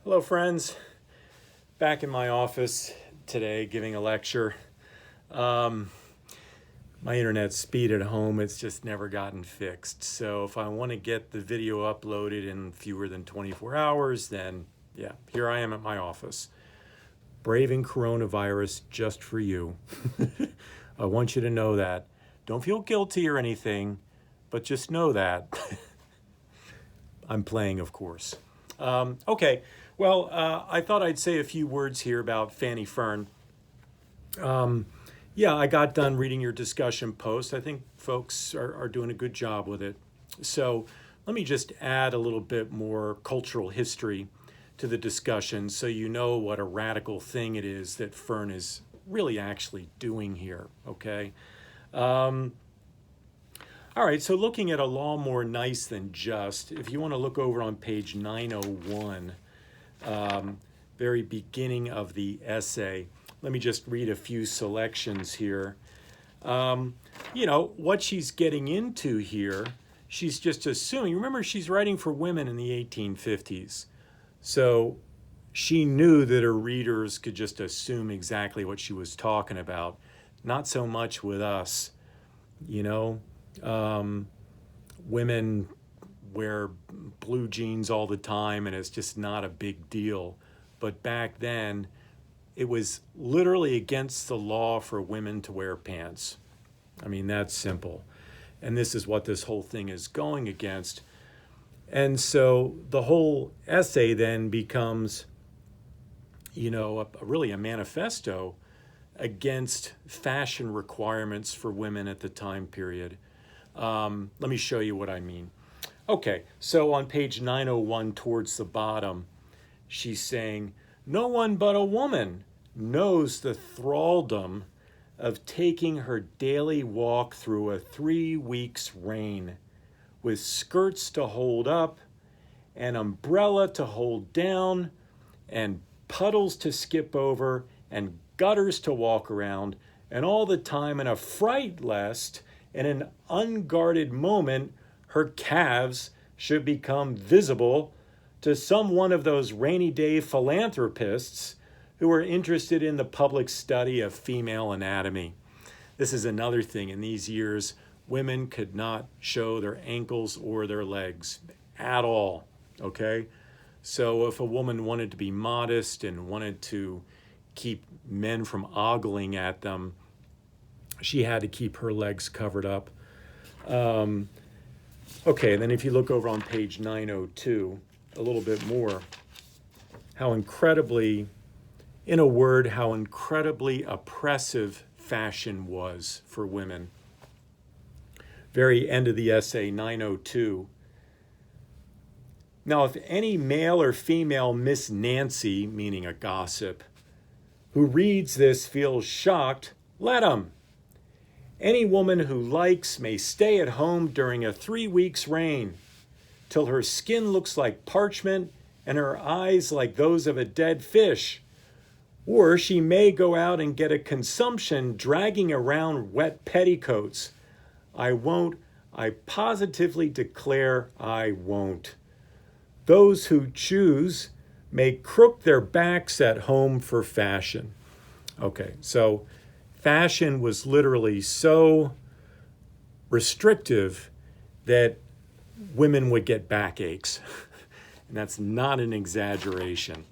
Hello, friends. Back in my office today giving a lecture. Um, my internet speed at home, it's just never gotten fixed. So if I want to get the video uploaded in fewer than 24 hours, then yeah, here I am at my office. Braving coronavirus just for you. I want you to know that. Don't feel guilty or anything, but just know that. I'm playing, of course. Okay, well, I thought I'd say a few words here about Fanny Fern. Yeah, I got done reading your discussion post. I think folks are doing a good job with it. So let me just add a little bit more cultural history to the discussion so you know what a radical thing it is that Fern is really actually doing here, okay? All right, so looking at a law more nice than just, if you want to look over on page 901, very beginning of the essay, let me just read a few selections here. What she's getting into here, she's just assuming, remember she's writing for women in the 1850s. So she knew that her readers could just assume exactly what she was talking about. Not so much with us, you know. Women wear blue jeans all the time and it's just not a big deal. But back then, it was literally against the law for women to wear pants. I mean, that's simple. And this is what this whole thing is going against. And so the whole essay then becomes, really a manifesto against fashion requirements for women at the time period. Let me show you what I mean. Okay, so on page 901 towards the bottom, she's saying, no one but a woman knows the thraldom of taking her daily walk through a 3 weeks rain with skirts to hold up, an umbrella to hold down, and puddles to skip over, and gutters to walk around, and all the time in a fright lest in an unguarded moment her calves should become visible to some one of those rainy day philanthropists who are interested in the public study of female anatomy. This is another thing. In these years, women could not show their ankles or their legs at all, okay? So if a woman wanted to be modest and wanted to keep men from ogling at them, she had to keep her legs covered up. Okay, then if you look over on page 902, a little bit more, how incredibly oppressive fashion was for women. Very end of the essay, 902. Now, if any male or female Miss Nancy, meaning a gossip, who reads this feels shocked, let 'em. Any woman who likes may stay at home during a 3 weeks rain, till her skin looks like parchment and her eyes like those of a dead fish. Or she may go out and get a consumption dragging around wet petticoats. I won't. I positively declare I won't. Those who choose may crook their backs at home for fashion. Okay, so fashion was literally so restrictive that women would get backaches. And that's not an exaggeration.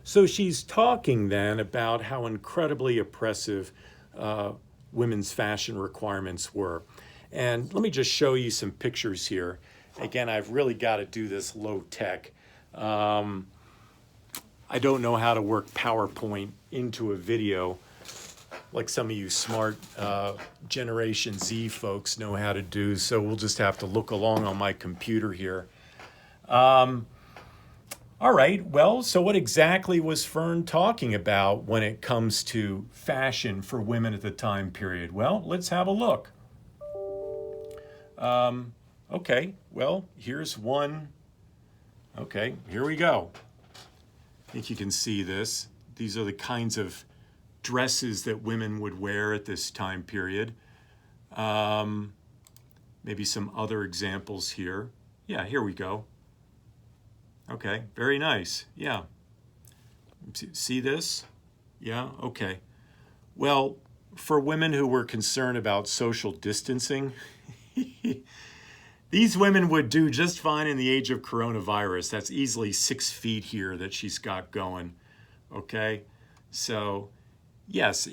So she's talking then about how incredibly oppressive women's fashion requirements were. And let me just show you some pictures here. Again, I've really got to do this low tech. I don't know how to work PowerPoint into a video like some of you smart Generation Z folks know how to do, so we'll just have to look along on my computer here. All right, well, so what exactly was Fern talking about when it comes to fashion for women at the time period? Well, let's have a look. Okay, well, here's one. Okay, here we go. I think you can see this. These are the kinds of dresses that women would wear at this time period. Maybe some other examples here. Yeah, here we go. Okay, very nice. Yeah. See this? Yeah, okay. Well, for women who were concerned about social distancing, these women would do just fine in the age of coronavirus. That's easily 6 feet here that she's got going. Okay, so yes,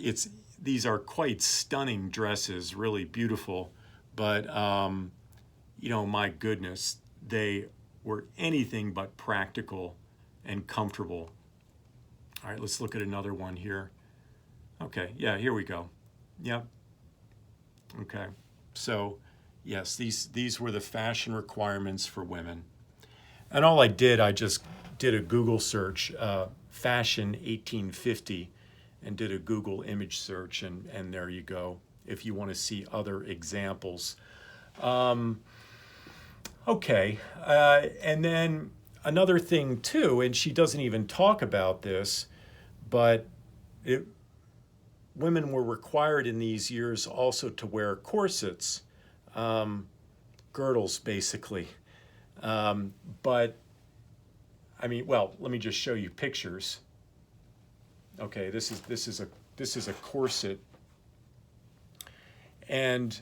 these are quite stunning dresses, really beautiful, but my goodness, they were anything but practical and comfortable. All right, let's look at another one here. Okay, yeah, here we go. Yep. Okay, so yes, these were the fashion requirements for women. And all I just did a Google search, fashion 1850, and did a Google image search, and there you go, if you want to see other examples. Okay, and then another thing too, and she doesn't even talk about this, but women were required in these years also to wear corsets, girdles basically. But I mean, well, let me just show you pictures. Okay, this is a corset, and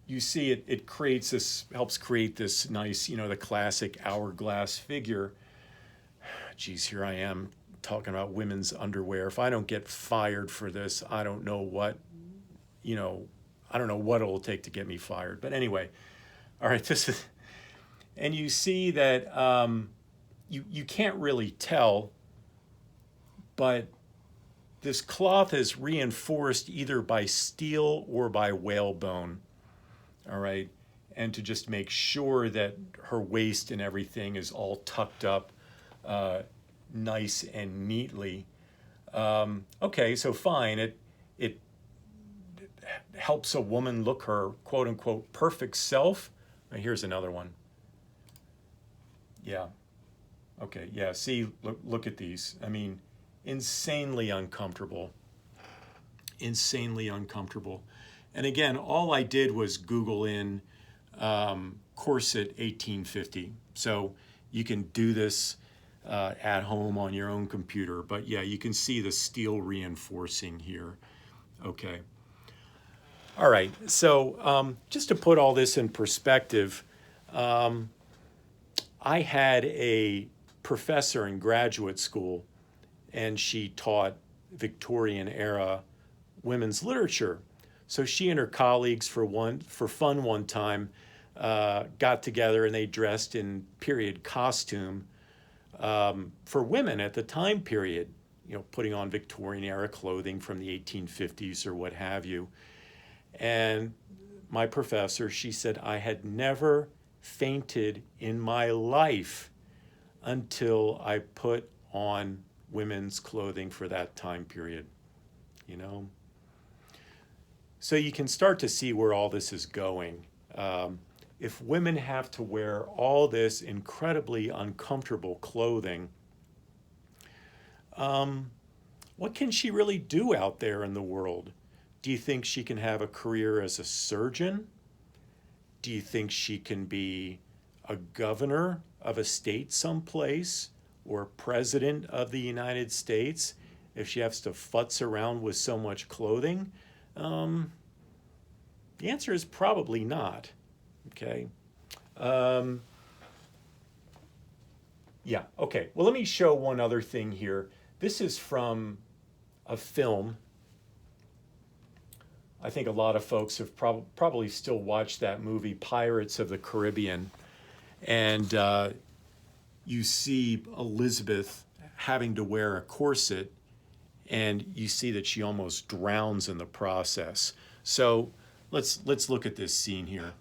you see it creates this, helps create this nice, the classic hourglass figure. Geez, here I am talking about women's underwear. If I don't get fired for this, I don't know what it'll take to get me fired. But anyway, all right, this is, and you see that you can't really tell, but this cloth is reinforced either by steel or by whalebone. All right, and to just make sure that her waist and everything is all tucked up nice and neatly. Okay, so fine. It helps a woman look her quote unquote perfect self. Here's another one. Yeah. Okay. Yeah. See, look at these. I mean, insanely uncomfortable. Insanely uncomfortable. And again, all I did was Google in corset 1850. So you can do this at home on your own computer. But yeah, you can see the steel reinforcing here. Okay. All right. So just to put all this in perspective, I had a professor in graduate school, and she taught Victorian era women's literature. So she and her colleagues, for fun one time, got together and they dressed in period costume for women at the time period, putting on Victorian era clothing from the 1850s or what have you. And my professor, she said, I had never fainted in my life until I put on women's clothing for that time period, So you can start to see where all this is going. If women have to wear all this incredibly uncomfortable clothing, what can she really do out there in the world? Do you think she can have a career as a surgeon? Do you think she can be a governor of a state someplace or president of the United States if she has to futz around with so much clothing? The answer is probably not. Okay. Yeah, okay. Well, let me show one other thing here. This is from a film. I think a lot of folks have probably still watched that movie, Pirates of the Caribbean. And you see Elizabeth having to wear a corset, and you see that she almost drowns in the process. So let's look at this scene here.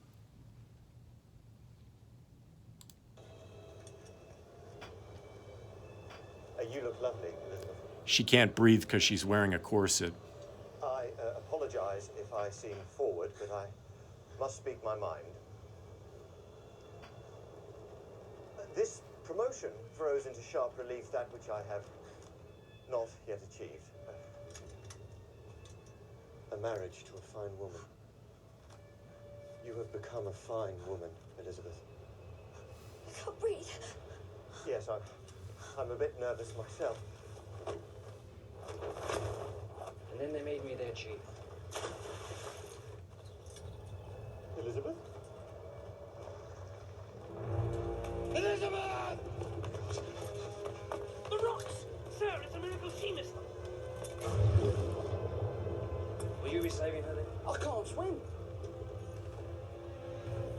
You look lovely, Elizabeth. She can't breathe because she's wearing a corset. I apologize if I seem forward, but I must speak my mind. This promotion throws into sharp relief that which I have not yet achieved. A marriage to a fine woman. You have become a fine woman, Elizabeth. I can't breathe. Yes, I'm a bit nervous myself. And then they made me their chief. Elizabeth? Elizabeth! The rocks! Sir, it's a miracle she missed them. Will you be saving her then? I can't swim.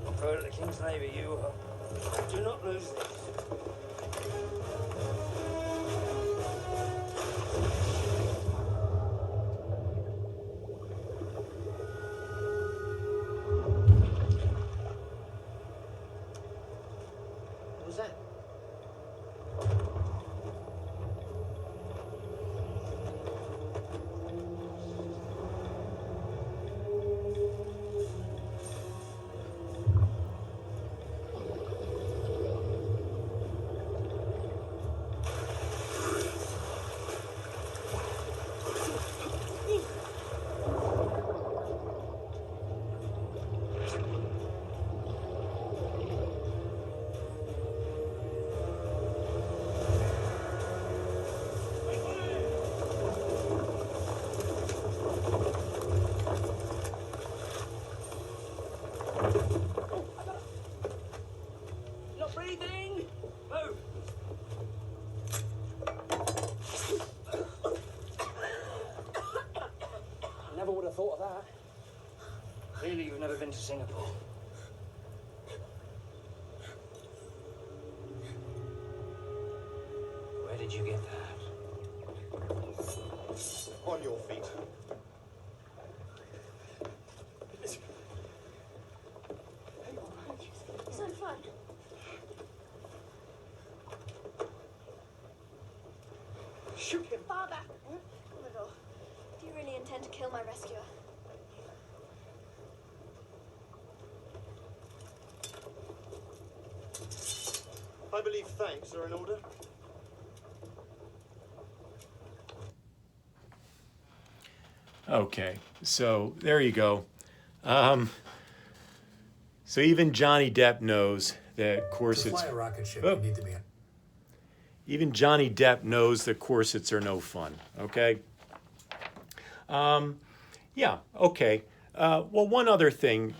I'll throw her to the King's Navy, you do not lose this. What was that? Not breathing! Move! Never would have thought of that. Clearly you've never been to Singapore. Where did you get that? On your feet. It's no fun. Shoot him. Father! Commodore, do you really intend to kill my rescuer? I believe thanks are in order. Okay, so there you go. So even Johnny Depp knows that corsets. To fly a rocket ship, Oh. you need to be a Even Johnny Depp knows that corsets are no fun. Okay. Yeah. Okay. Well, one other thing,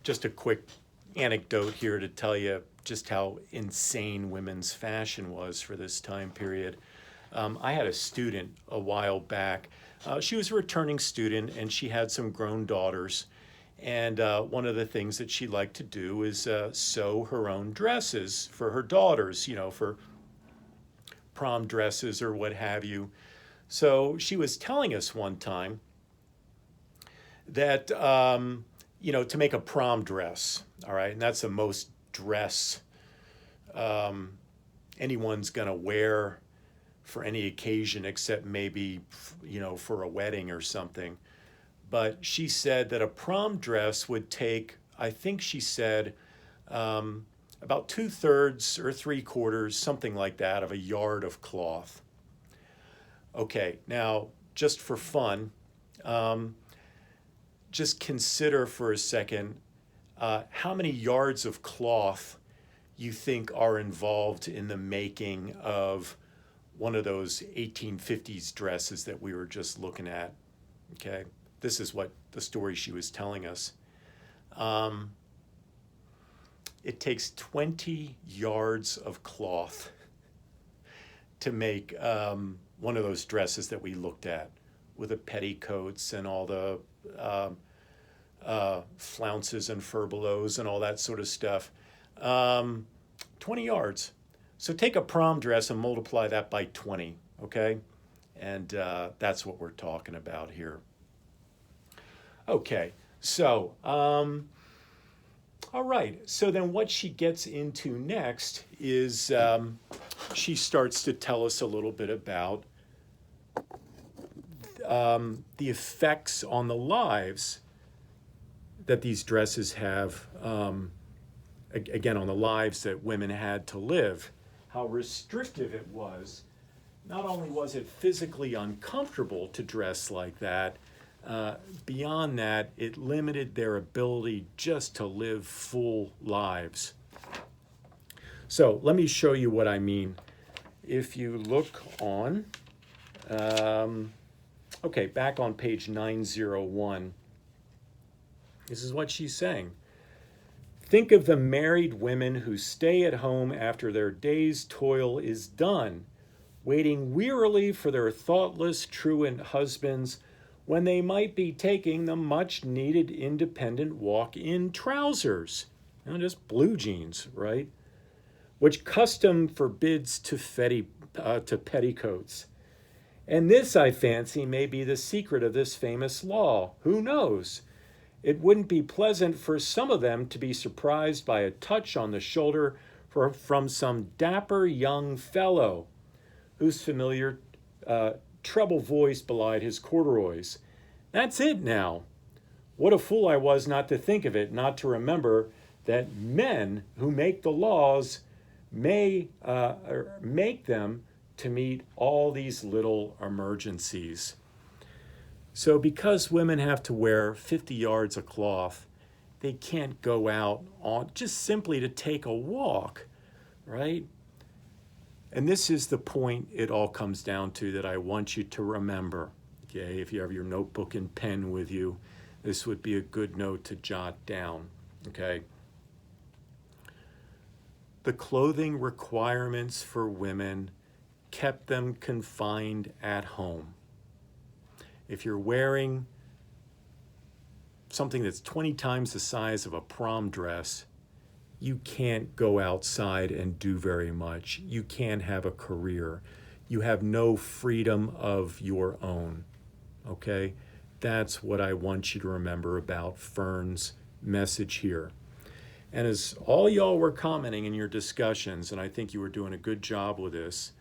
just a quick anecdote here to tell you just how insane women's fashion was for this time period. I had a student a while back. She was a returning student, and she had some grown daughters. And one of the things that she liked to do is sew her own dresses for her daughters, you know, for prom dresses or what have you. So she was telling us one time that, you know, to make a prom dress, all right, and that's the most dress anyone's going to wear for any occasion except maybe, you know, for a wedding or something. But she said that a prom dress would take, I think she said, about 2/3 or 3/4, something like that, of a yard of cloth. Okay, now just for fun, just consider for a second how many yards of cloth you think are involved in the making of one of those 1850s dresses that we were just looking at. Okay, this is what the story she was telling us. It takes 20 yards of cloth to make one of those dresses that we looked at, with the petticoats and all the flounces and furbelows and all that sort of stuff. 20 yards. So take a prom dress and multiply that by 20, okay? And that's what we're talking about here. Okay, so, all right. So then what she gets into next is she starts to tell us a little bit about the effects on the lives that these dresses have, again, on the lives that women had to live, how restrictive it was. Not only was it physically uncomfortable to dress like that, beyond that, it limited their ability just to live full lives. So let me show you what I mean. If you look on, okay, back on page 901, this is what she's saying. Think of the married women who stay at home after their day's toil is done, waiting wearily for their thoughtless, truant husbands when they might be taking the much-needed independent walk in trousers. Just blue jeans, right? Which custom forbids to petticoats. And this, I fancy, may be the secret of this famous law. Who knows? It wouldn't be pleasant for some of them to be surprised by a touch on the shoulder from some dapper young fellow whose familiar treble voice belied his corduroys. That's it now. What a fool I was not to think of it, not to remember that men who make the laws may make them to meet all these little emergencies. So because women have to wear 50 yards of cloth, they can't go out on just simply to take a walk, right? And this is the point it all comes down to that I want you to remember. Okay, if you have your notebook and pen with you, this would be a good note to jot down, okay? The clothing requirements for women kept them confined at home. If you're wearing something that's 20 times the size of a prom dress, you can't go outside and do very much. You can't have a career. You have no freedom of your own, okay? That's what I want you to remember about Fern's message here. And as all y'all were commenting in your discussions, and I think you were doing a good job with this,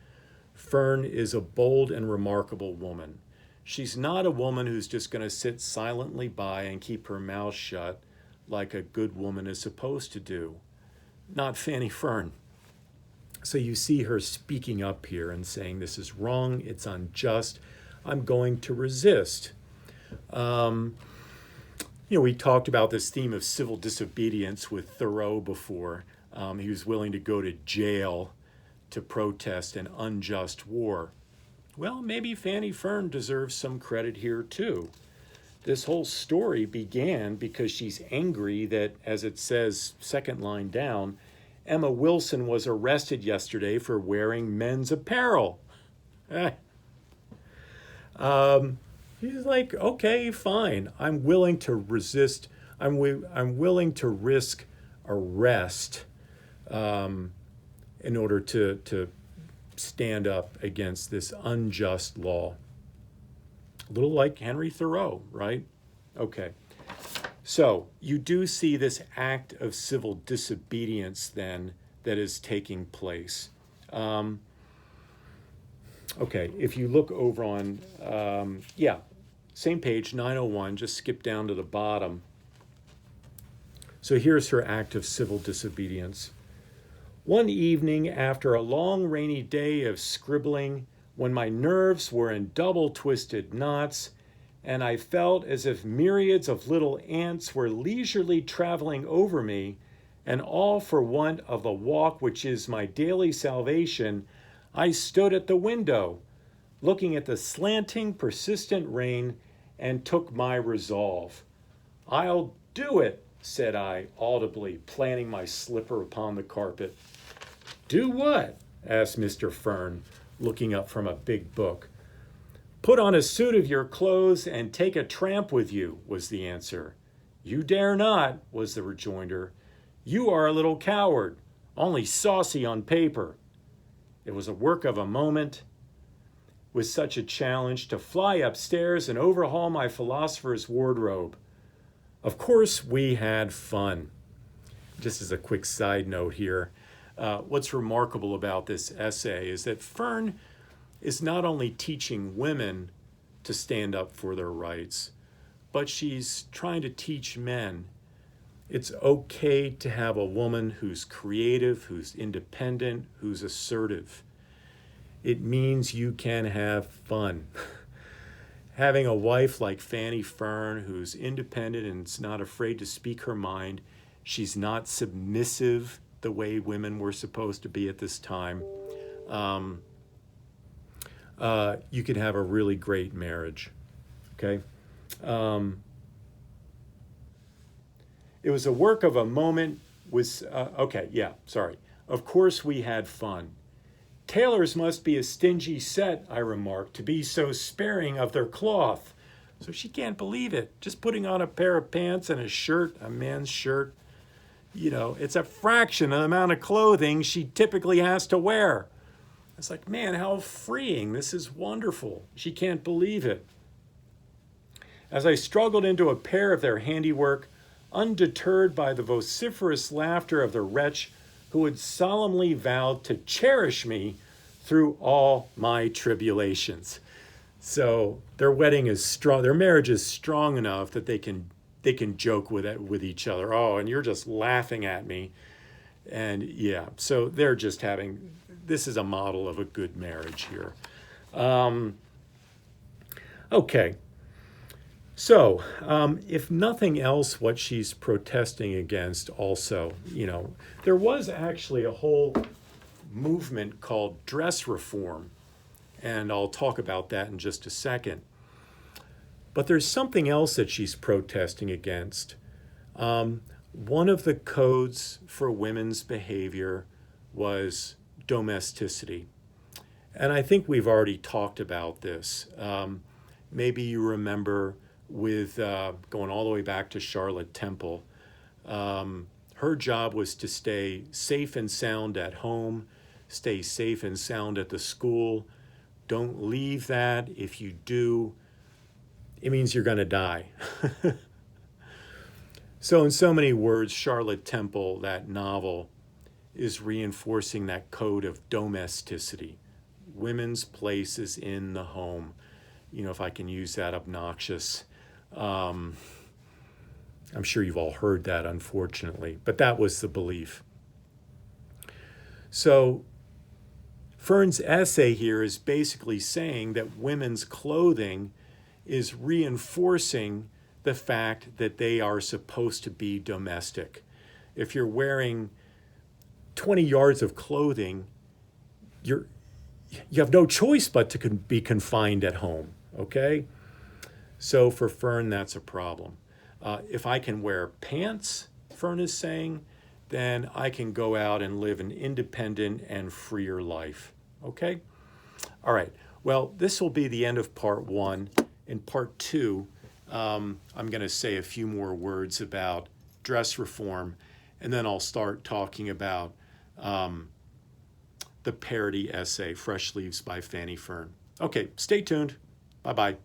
Fern is a bold and remarkable woman. She's not a woman who's just going to sit silently by and keep her mouth shut like a good woman is supposed to do. Not Fanny Fern. So you see her speaking up here and saying, this is wrong, it's unjust, I'm going to resist. We talked about this theme of civil disobedience with Thoreau before. He was willing to go to jail to protest an unjust war. Well, maybe Fanny Fern deserves some credit here too. This whole story began because she's angry that, as it says, second line down, Emma Wilson was arrested yesterday for wearing men's apparel. He's like, okay, fine. I'm willing to resist. I'm willing to risk arrest in order to stand up against this unjust law. A little like Henry Thoreau, right? Okay. So you do see this act of civil disobedience then that is taking place. Okay, if you look over on, same page, 901, just skip down to the bottom. So here's her act of civil disobedience. One evening after a long rainy day of scribbling, when my nerves were in double twisted knots, and I felt as if myriads of little ants were leisurely traveling over me, and all for want of the walk which is my daily salvation, I stood at the window, looking at the slanting, persistent rain, and took my resolve. I'll do it, said I, audibly, planting my slipper upon the carpet. Do what? Asked Mr. Fern, looking up from a big book. Put on a suit of your clothes and take a tramp with you, was the answer. You dare not, was the rejoinder. You are a little coward, only saucy on paper. It was a work of a moment, with such a challenge, to fly upstairs and overhaul my philosopher's wardrobe. Of course, we had fun. Just as a quick side note here, what's remarkable about this essay is that Fern is not only teaching women to stand up for their rights, but she's trying to teach men. It's okay to have a woman who's creative, who's independent, who's assertive. It means you can have fun. Having a wife like Fanny Fern, who's independent and is not afraid to speak her mind, she's not submissive the way women were supposed to be at this time, you could have a really great marriage. Okay? It was a work of a moment. Of course we had fun. Tailors must be a stingy set, I remarked, to be so sparing of their cloth. So she can't believe it. Just putting on a pair of pants and a shirt, a man's shirt, it's a fraction of the amount of clothing she typically has to wear. It's like, man, how freeing. This is wonderful. She can't believe it. As I struggled into a pair of their handiwork, undeterred by the vociferous laughter of the wretch who had solemnly vowed to cherish me through all my tribulations. So their wedding is strong. Their marriage is strong enough that they can joke with each other. Oh, and you're just laughing at me. And yeah, so they're just having, this is a model of a good marriage here. Okay. So, if nothing else, what she's protesting against also, there was actually a whole movement called dress reform, and I'll talk about that in just a second. But there's something else that she's protesting against. One of the codes for women's behavior was domesticity. And I think we've already talked about this. Maybe you remember with going all the way back to Charlotte Temple. Her job was to stay safe and sound at home, stay safe and sound at the school. Don't leave that. If you do, it means you're going to die. So in so many words, Charlotte Temple, that novel, is reinforcing that code of domesticity. Women's place is in the home. If I can use that obnoxious, I'm sure you've all heard that, unfortunately, but that was the belief. So Fern's essay here is basically saying that women's clothing is reinforcing the fact that they are supposed to be domestic. If you're wearing 20 yards of clothing, you have no choice but to be confined at home, okay? So for Fern, that's a problem. If I can wear pants, Fern is saying, then I can go out and live an independent and freer life, okay? All right, well, this will be the end of part one. In part two, I'm gonna say a few more words about dress reform, and then I'll start talking about the parody essay, Fresh Leaves by Fanny Fern. Okay, stay tuned. Bye-bye.